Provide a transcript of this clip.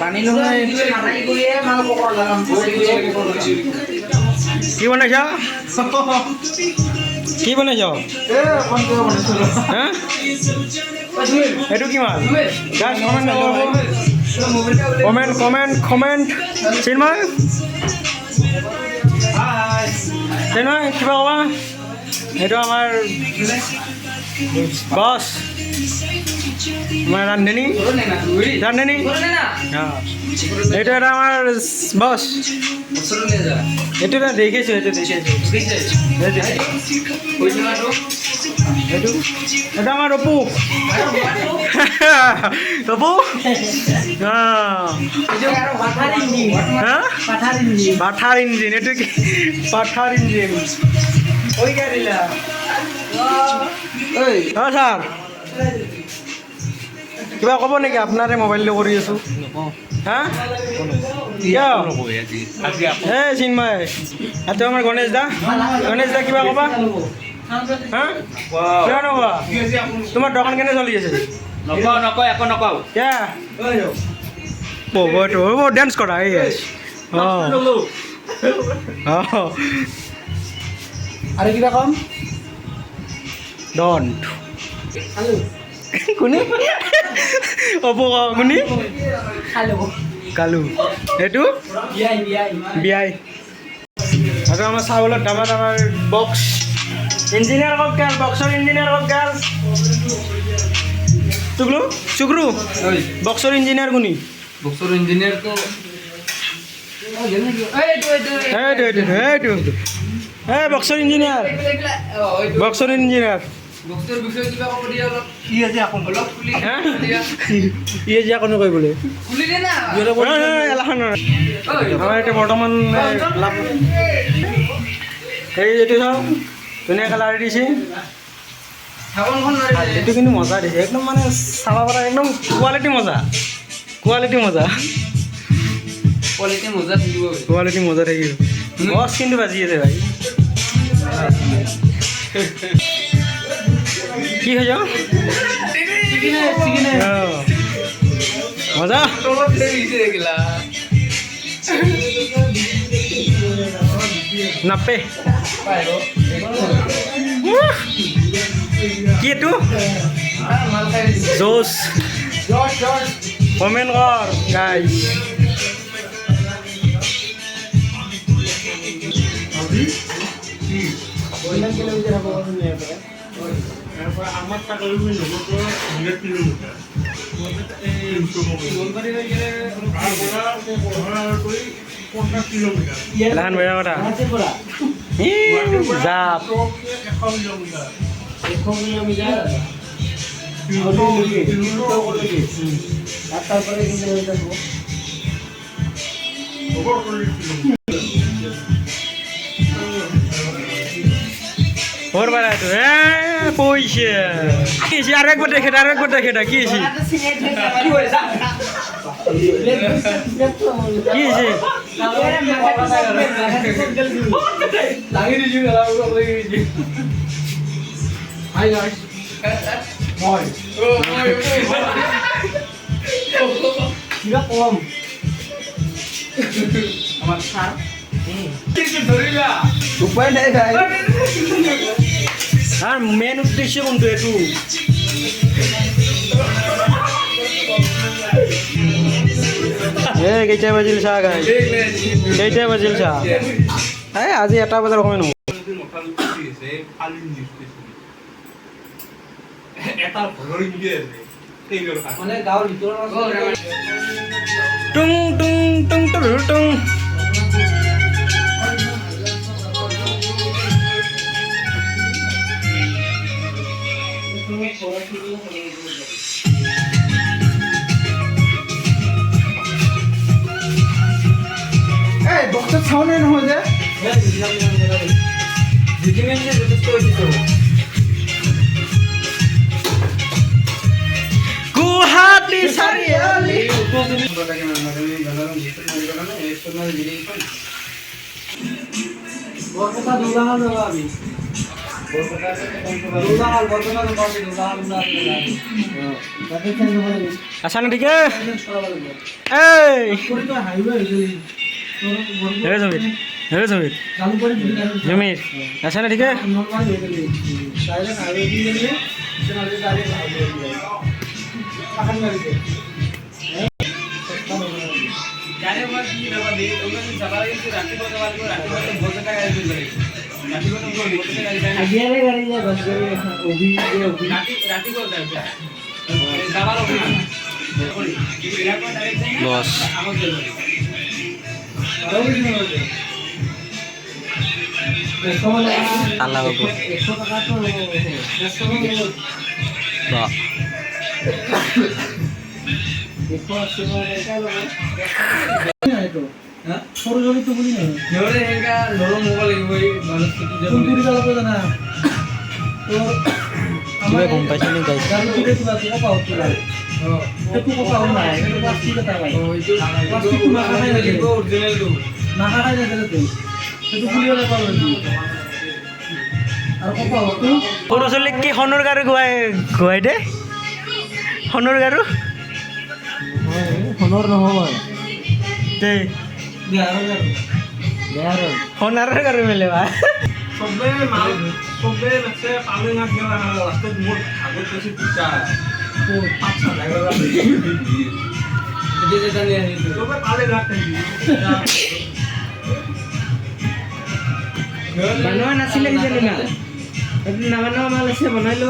পানী নহয় কি বনাইছ কি বনাইছ এইটো কি মাছ comment comment comment Chinmoy Chinmoy কিবা ক'বা এইটো আমাৰ বছ আমাৰ ৰান্ধনী ৰান্ধনী এইটো এটা আমাৰ বছ এইটো এটা দেখিছোঁ এইটো এইটো এটা আমাৰ অপু অপু পাঠাৰ ইঞ্জিন এইটো কি পাঠাৰ ইঞ্জিন ছাৰ কিবা ক'ব নেকি আপোনাৰে মোবাইলটো কৰি আছোঁ হা কিয় চিন্ময় এইটো আমাৰ গণেশ দা কিবা ক'বা হা কিয় নক'বা তোমাৰ দোকান কেনে চলি আছে একো নকওঁ কিয় হ'ব ডেন্স কৰা এই অঁ আৰু কিবা কম ডণ্ট কোনে অপ কোনে কালু এইটো বিয়াই আৰু আমাৰ চাউলত দামাত আমাৰ বক্স ইঞ্জিনিয়াৰ কওক গাল বক্সৰ ইঞ্জিনিয়াৰ কওক গাল চুকলু চুকৰু বক্সৰ ইঞ্জিনিয়াৰ কোনি বক্সৰ ইঞ্জিনিয়াৰটো এইটো বক্সৰ ইঞ্জিনিয়াৰ বক্সৰ ইঞ্জিনিয়াৰ বক্সৰ বিষয়ে কিবা ক'ব দিয়া অলপ কি আছে আকৌ অলপ খুলি দিয়া ই আজি আকৌ নকয় বোলে খুলি দে না আমাৰ এতিয়া বৰ্তমান লাভ এই এইটো চাওঁ ধুনীয়া কালাৰ দিছে এইটো কিন্তু মজা দিছে একদম মানে চাব পৰা একদম কোৱালিটি মজা কোৱালিটি মজা থাকিব কোৱালিটি মজা থাকিব বছ কিন্তু বাজি আছে ভাই কি হৈ যাও মজা নাপে কি এইটো জোচ কমেণ্ট কৰ গাইজ আমার টাকা 100 কিলোমিটার লাহান বজা কথা জাপ और बारा तो পয়সা কি আর একবার দেখে কি কি হাই গাইস মই কিবা কম আমার স্যার উপায় নাই ভাই আর মেন উদ্দেশ্য কোনটো এটু কেইটা বাজিল চা গাই কেইটা বাজিল চা আজি 1 বজাৰ সময় নহ'ব মানে গাঁৱৰ ভিতৰত টুং টুং টুং টুং বক্সত চাউনে নহয় যে গুৱাহাটী চাৰিআলি বৰপেটা দুলাঙৰ যাবা আমি আছা না ঠিকে এই হে জমিৰ জমিৰ আছা না ঠিকে বস আল্লাহ বাবু বাহ সৰু জমিটো বুলি নহয় সিহঁতে এনেকা নৰম হ'ব লাগিব এই মানুহ কোনটো জ্বালাব জানা কিবা গম পাইছে নি গাইছ গাড়ীটোতে কিবা কপা উঠিলা সেইটো কপা নাই সেইটো প্লাষ্টিক এটা পাই প্লাষ্টিকটো নাখাই লাগিব অৰিজিনেলটো নাখাই নাছিলে সেইটো খুলিবলৈ পাব নেকি আৰু কপা উঠো সৰু ছোৱালীক কি সোণৰ গাৰু গুৱাই দে সোণৰ গাৰু সোণৰ নহয় দেই সোণাৰৰ গাৰু মেলেবা চবে নাচে পালে না কিয় লাষ্টত মোৰ আগত কৈছে পিতা পাঁচটা ড্ৰাইভাৰ চবে পালে না বনোৱা নাছিলে কিজানি মাল নাবনোৱা মাল আছে বনাই ল